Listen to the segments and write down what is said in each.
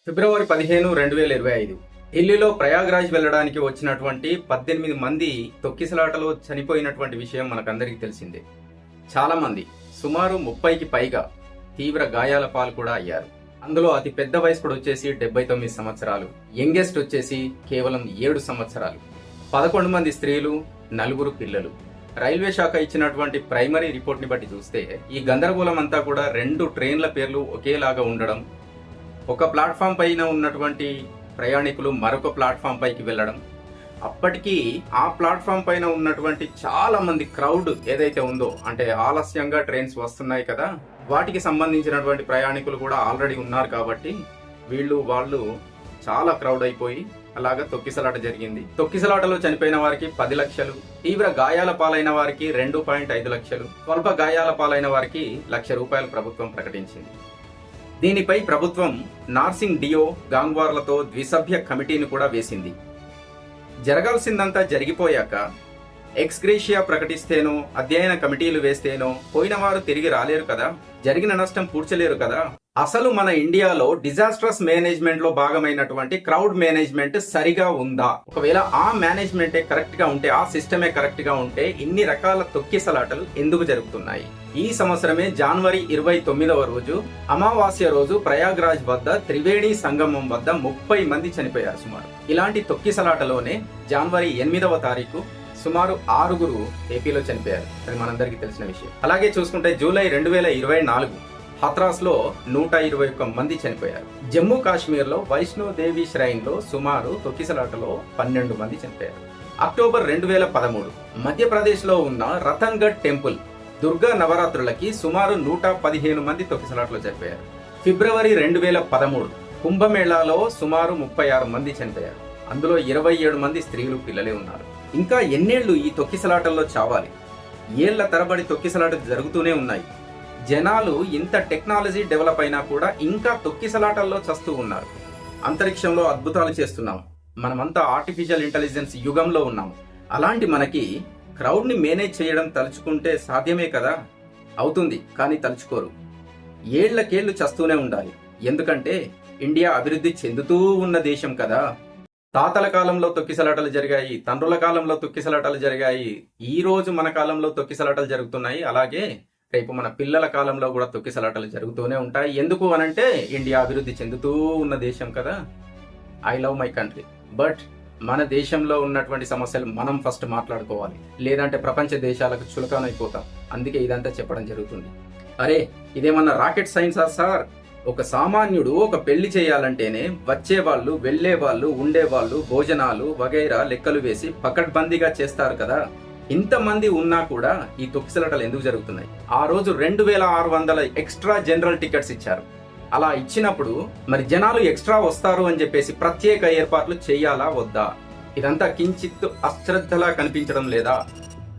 ఫిబ్రవరి 15, 2025 ఢిల్లీలో ప్రయాగ్రాజ్ వెళ్లడానికి వచ్చినటువంటి 18 మంది తొక్కిసలాటలో చనిపోయినటువంటి విషయం మనకందరికీ తెలిసిందే. చాలా మంది సుమారు 30కి పైగా తీవ్ర గాయాల పాలు కూడా అయ్యారు. అందులో అతి పెద్ద వయసు కూడా వచ్చేసి 79 సంవత్సరాలు, యంగెస్ట్ వచ్చేసి కేవలం 7 సంవత్సరాలు, 11 మంది స్త్రీలు, 4 పిల్లలు. రైల్వే శాఖ ఇచ్చినటువంటి ప్రైమరీ రిపోర్ట్ ని బట్టి చూస్తే ఈ గందరగోళం అంతా కూడా 2 ట్రైన్ల పేర్లు ఒకేలాగా ఉండడం, ఒక ప్లాట్ఫామ్ పైన ఉన్నటువంటి ప్రయాణికులు మరొక ప్లాట్ఫామ్ పైకి వెళ్ళడం, అప్పటికీ ఆ ప్లాట్ఫామ్ పైన ఉన్నటువంటి చాలా మంది క్రౌడ్ ఏదైతే ఉందో, అంటే ఆలస్యంగా ట్రైన్స్ వస్తున్నాయి కదా, వాటికి సంబంధించినటువంటి ప్రయాణికులు కూడా ఆల్రెడీ ఉన్నారు కాబట్టి వాళ్ళు చాలా క్రౌడ్ అయిపోయి అలాగా తొక్కిసలాట జరిగింది. తొక్కిసలాటలో చనిపోయిన వారికి 10 లక్షలు, తీవ్ర గాయాల పాలైన వారికి 2.5 లక్షలు, స్వల్ప గాయాల పాలైన వారికి ₹1,00,000 ప్రభుత్వం ప్రకటించింది. దీనిపై ప్రభుత్వం నార్సింగ్ డియో గాంగ్వార్లతో ద్విసభ్య కమిటీని కూడా వేసింది. జరగాల్సిందంతా జరిగిపోయాక ఎక్స్గ్రేషియా ప్రకటిస్తేనో, అధ్యయన కమిటీలు వేస్తేనో పోయిన వారు తిరిగి రాలేరు కదా, జరిగిన నష్టం పూడ్చలేరు కదా. అసలు మన ఇండియాలో డిజాస్ట్రస్ మేనేజ్మెంట్ లో భాగమైనటువంటి క్రౌడ్ మేనేజ్మెంట్ సరిగా ఉందా? ఒకవేళ ఆ మేనేజ్మెంటే కరెక్ట్ గా ఉంటే, ఆ సిస్టమే కరెక్ట్ గా ఉంటే ఇన్ని రకాల తొక్కిసలాటలు ఎందుకు జరుగుతున్నాయి? ఈ సంవత్సరమే జనవరి 29వ రోజు, అమావాస్య రోజు ప్రయాగ్రాజ్ వద్ద త్రివేణి సంగమం వద్ద 30 మంది చనిపోయారు సుమారు. ఇలాంటి తొక్కిసలాటలోనే జనవరి 8వ తారీఖు సుమారు 6 ఏపీలో చనిపోయారు. అది మనందరికీ తెలిసిన విషయం. అలాగే చూసుకుంటే జూలై 2024 హత్రాస్ లో 121 మంది చనిపోయారు. జమ్మూ కాశ్మీర్ లో వైష్ణోదేవి శ్రైన్ లో సుమారు తొక్కిసలాటలో 12 మంది చనిపోయారు. అక్టోబర్ 2013 మధ్యప్రదేశ్ లో ఉన్న రతన్గఢ్ టెంపుల్ దుర్గా నవరాత్రులకి సుమారు 115 మంది తొక్కిసలాటలో చనిపోయారు. ఫిబ్రవరి 2013 కుంభమేళాలో సుమారు 36 మంది చనిపోయారు. అందులో 27 మంది స్త్రీలు, పిల్లలే ఉన్నారు. ఇంకా ఎన్నేళ్లు ఈ తొక్కిసలాటల్లో చావాలి? ఏళ్ల తరబడి తొక్కిసలాటలు జరుగుతూనే ఉన్నాయి. జనాలు ఇంత టెక్నాలజీ డెవలప్ అయినా కూడా ఇంకా తొక్కిసలాటల్లో చస్తూ ఉన్నారు. అంతరిక్షంలో అద్భుతాలు చేస్తున్నాం. మనమంతా ఆర్టిఫిషియల్ ఇంటెలిజెన్స్ యుగంలో ఉన్నాం. అలాంటి మనకి క్రౌడ్ ని మేనేజ్ చేయడం తలుచుకుంటే సాధ్యమే కదా? అవుతుంది, కానీ తలుచుకోరు. ఏళ్లకేళ్లు చస్తూనే ఉండాలి. ఎందుకంటే ఇండియా అభివృద్ధి చెందుతూ ఉన్న దేశం కదా. తాతల కాలంలో తొక్కిసలాటలు జరిగాయి, తండ్రుల కాలంలో తొక్కిసలాటలు జరిగాయి, ఈ రోజు మన కాలంలో తొక్కిసలాటలు జరుగుతున్నాయి. అలాగే రేపు మన పిల్లల కాలంలో కూడా తొక్కిసలాటలు జరుగుతూనే ఉంటాయి. ఎందుకు అనంటే ఇండియా అభివృద్ధి చెందుతూ ఉన్న దేశం కదా. I love my country, but మన దేశంలో ఉన్నటువంటి సమస్యలు మనం ఫస్ట్ మాట్లాడుకోవాలి, లేదంటే ప్రపంచ దేశాలకు చులకనైపోతాం. అందుకే ఇదంతా చెప్పడం జరుగుతుంది. అరే, ఇదేమన్నా రాకెట్ సైన్సా సార్? ఒక సామాన్యుడు ఒక పెళ్లి చేయాలంటేనే వచ్చేవాళ్ళు, వెళ్లేవాళ్ళు, ఉండేవాళ్ళు, భోజనాలు వగైరా లెక్కలు వేసి పకడ్బందీగా చేస్తారు కదా. ఇంతమంది ఉన్నా కూడా ఈ తొక్కిసలాటలు ఎందుకు జరుగుతున్నాయి? ఆ రోజు 2600 ఎక్స్ట్రా జనరల్ టికెట్స్ ఇచ్చారు. అలా ఇచ్చినప్పుడు మరి జనాలు ఎక్స్ట్రా వస్తారు అని చెప్పేసి ప్రత్యేక ఏర్పాట్లు చేయాలా వద్దా? ఇదంతా కించిత్ అశ్రద్ధలా కనిపించడం లేదా?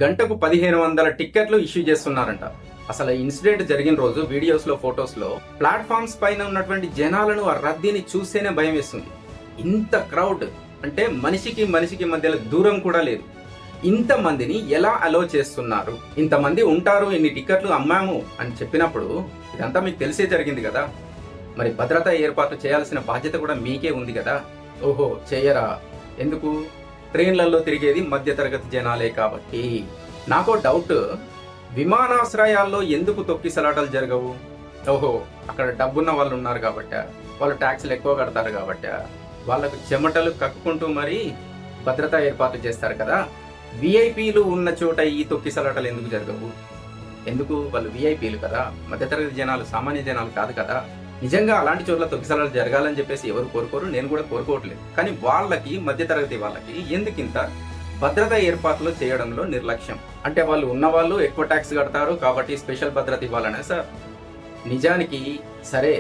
గంటకు 1500 టికెట్లు ఇష్యూ చేస్తున్నారంట. అసలు ఇన్సిడెంట్ జరిగిన రోజు వీడియోస్ లో, ఫొటోస్ లో ప్లాట్ఫామ్స్ పైన ఉన్నటువంటి జనాలను, ఆ రద్దీని చూస్తేనే భయం వేస్తుంది. ఇంత క్రౌడ్ అంటే మనిషికి మనిషికి మధ్యలో దూరం కూడా లేదు. ఇంతమందిని ఎలా అలో చేస్తున్నారు? ఇంతమంది ఉంటారు, ఇన్ని టికెట్లు అమ్మాము అని చెప్పినప్పుడు ఇదంతా మీకు తెలిసే జరిగింది కదా. మరి భద్రతా ఏర్పాట్లు చేయాల్సిన బాధ్యత కూడా మీకే ఉంది కదా. ఓహో, చేయరా? ఎందుకు? ట్రైన్లలో తిరిగేది మధ్యతరగతి జనాలే కాబట్టి. నాకో డౌట్, విమానాశ్రయాల్లో ఎందుకు తొక్కిసలాటలు జరగవు? ఓహో, అక్కడ డబ్బున్న వాళ్ళు ఉన్నారు కాబట్టా, వాళ్ళు ట్యాక్సులు ఎక్కువ కడతారు కాబట్టా, వాళ్ళకు చెమటలు కక్కుకుంటూ మరి భద్రతా ఏర్పాట్లు చేస్తారు కదా. విఐపీలు ఉన్న చోట ఈ తొక్కిసలాటలు ఎందుకు జరగవు? ఎందుకు? వాళ్ళు విఐపీలు కదా, మధ్యతరగతి జనాలు సామాన్య జనాలు కాదు కదా. నిజంగా అలాంటి చోట్ల తొక్కిసలాటలు జరగాలని చెప్పేసి ఎవరు కోరుకోరు, నేను కూడా కోరుకోవట్లేదు. కానీ వాళ్ళకి, మధ్యతరగతి వాళ్ళకి ఎందుకింత భద్రతా ఏర్పాట్లు చేయడంలో నిర్లక్ష్యం? అంటే వాళ్ళు ఉన్నవాళ్ళు ఎక్కువ ట్యాక్స్ కడతారు కాబట్టి స్పెషల్ భద్రత ఇవ్వాలనే సార్? నిజానికి సరే,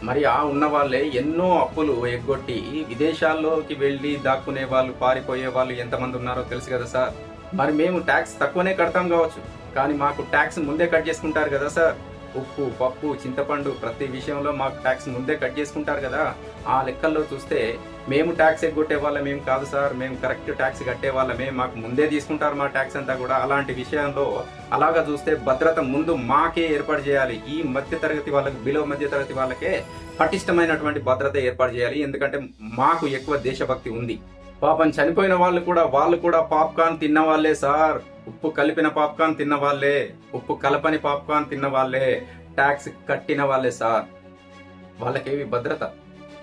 మరి ఆ ఉన్న వాళ్ళే ఎన్నో అప్పులు ఎగ్గొట్టి విదేశాల్లోకి వెళ్ళి దాక్కునే వాళ్ళు, పారిపోయే వాళ్ళు ఎంతమంది ఉన్నారో తెలుసు కదా సార్. మరి మేము ట్యాక్స్ తక్కువనే కడతాం కావచ్చు, కానీ మాకు ట్యాక్స్ ముందే కట్ చేసుకుంటారు కదా సార్. ఉప్పు, పప్పు, చింతపండు ప్రతి విషయంలో మాకు ట్యాక్స్ ముందే కట్ చేసుకుంటారు కదా. ఆ లెక్కల్లో చూస్తే మేము ట్యాక్స్ ఎగ్గొట్టే వాళ్ళం ఏం కాదు సార్, మేము కరెక్ట్ ట్యాక్స్ కట్టే వాళ్ళమే, మాకు ముందే తీసుకుంటారు మా ట్యాక్స్ అంతా కూడా. అలాంటి విషయంలో అలాగా చూస్తే భద్రత ముందు మాకే ఏర్పాటు చేయాలి. ఈ మధ్యతరగతి వాళ్ళకి, బిలో మధ్యతరగతి వాళ్ళకే పటిష్టమైనటువంటి భద్రత ఏర్పాటు చేయాలి. ఎందుకంటే మాకు ఎక్కువ దేశభక్తి ఉంది. పాపం చనిపోయిన వాళ్ళు కూడా పాప్కార్న్ తిన్న వాళ్ళే సార్, ఉప్పు కలిపిన పాప్కార్న్ తిన్న వాళ్ళే, ఉప్పు కలపని పాప్కార్న్ తిన్న వాళ్ళే, ట్యాక్స్ కట్టిన వాళ్ళే సార్. వాళ్ళకేవి భద్రత?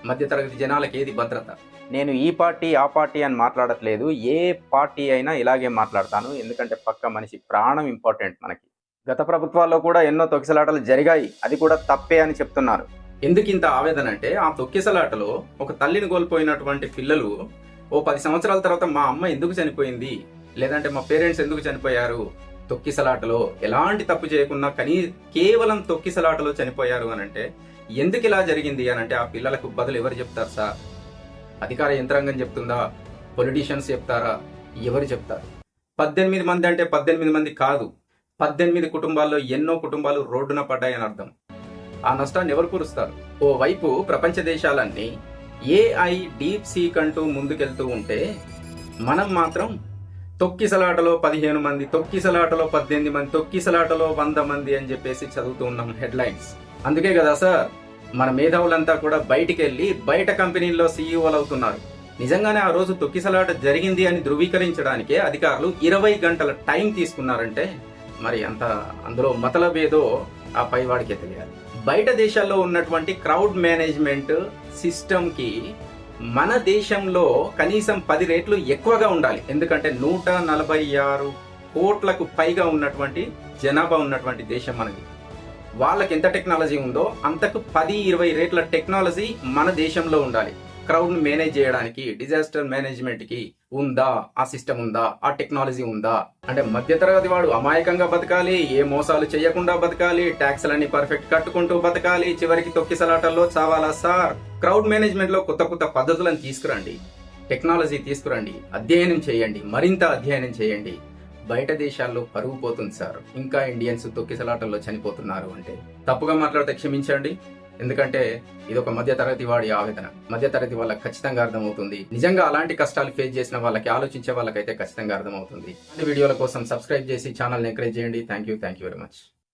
మధ్యతరగతి జనాలకి ఏది భద్రత? నేను ఈ పార్టీ ఆ పార్టీ అని మాట్లాడట్లేదు, ఏ పార్టీ అయినా ఇలాగే మాట్లాడతాను. ఎందుకంటే పక్క మనిషి ప్రాణం ఇంపార్టెంట్ మనకి. గత ప్రభుత్వాల్లో కూడా ఎన్నో తొక్కిసలాటలు జరిగాయి, అది కూడా తప్పే అని చెప్తున్నారు. ఎందుకు ఇంత ఆవేదన అంటే, ఆ తొక్కిసలాటలో ఒక తల్లిని కోల్పోయినటువంటి పిల్లలు ఓ 10 సంవత్సరాల తర్వాత మా అమ్మ ఎందుకు చనిపోయింది, లేదంటే మా పేరెంట్స్ ఎందుకు చనిపోయారు, తొక్కిసలాటలో ఎలాంటి తప్పు చేయకుండా కేవలం తొక్కిసలాటలో చనిపోయారు అని అంటే, ఎందుకు ఇలా జరిగింది అని అంటే, ఆ పిల్లలకు బదులు ఎవరు చెప్తారు సార్? అధికార యంత్రాంగం చెప్తుందా? పొలిటీషియన్స్ చెప్తారా? ఎవరు చెప్తారు? 18 మంది అంటే 18 మంది కాదు, 18 కుటుంబాల్లో ఎన్నో కుటుంబాలు రోడ్డున పడ్డాయని అర్థం. ఆ నష్టాన్ని ఎవరు పూరుస్తారు? ఓవైపు ప్రపంచ దేశాలన్నీ AI డీప్ సీక్ అంటూ ముందుకెళ్తూ ఉంటే, మనం మాత్రం తొక్కిసలాటలో 15 మంది, తొక్కిసలాటలో 18 మంది, తొక్కిసలాటలో 100 మంది అని చెప్పేసి చదువుతూ ఉన్నాం హెడ్లైన్స్. అందుకే కదా సార్ మన మేధావులంతా కూడా బయటికి వెళ్ళి బయట కంపెనీల్లో సీఈఓలు అవుతున్నారు. నిజంగానే ఆ రోజు తొక్కిసలాట జరిగింది అని ధృవీకరించడానికే అధికారులు 20 గంటల టైం తీసుకున్నారంటే, మరి అంత అందులో మతలబేదో ఆ పైవాడికే తెలియాలి. బయట దేశాల్లో ఉన్నటువంటి క్రౌడ్ మేనేజ్మెంట్ సిస్టమ్ కి మన దేశంలో కనీసం 10 రెట్లు ఎక్కువగా ఉండాలి. ఎందుకంటే 146 కోట్లకు పైగా ఉన్నటువంటి జనాభా ఉన్నటువంటి దేశం మనది. వాళ్ళకి ఎంత టెక్నాలజీ ఉందో అంతకు 10-20 రెట్ల టెక్నాలజీ మన దేశంలో ఉండాలి. క్రౌడ్ మేనేజ్ చేయడానికి, డిజాస్టర్ మేనేజ్మెంట్ కి ఉందా? ఆ సిస్టమ్ ఉందా? ఆ టెక్నాలజీ ఉందా? అంటే మధ్యతరగతి వాడు అమాయకంగా బతకాలి, ఏ మోసాలు చేయకుండా బతకాలి, ట్యాక్స్లన్నీ పర్ఫెక్ట్ కట్టుకుంటూ బతకాలి, చివరికి తొక్కిసలాటల్లో చావాలా సార్? క్రౌడ్ మేనేజ్మెంట్ లో కొత్త కొత్త పద్ధతులను తీసుకురండి, టెక్నాలజీ తీసుకురండి, అధ్యయనం చేయండి, మరింత అధ్యయనం చేయండి. బయట దేశాల్లో పరుగు పోతుంది సార్, ఇంకా ఇండియన్స్ తొక్కిసలాటల్లో చనిపోతున్నారు అంటే. తప్పుగా మాట్లాడితే క్షమించండి, ఎందుకంటే ఇది ఒక మధ్యతరగతి వాడి ఆవేదన. మధ్యతరగతి వాళ్ళకి ఖచ్చితంగా అర్థమవుతుంది. నిజంగా అలాంటి కష్టాలు ఫేస్ చేసిన వాళ్ళకి, ఆలోచించే వాళ్ళకైతే ఖచ్చితంగా అర్థమవుతుంది. ఈ వీడియోల కోసం సబ్స్క్రైబ్ చేసి ఛానల్ని ఎంకరేజ్ చేయండి. Thank you very much.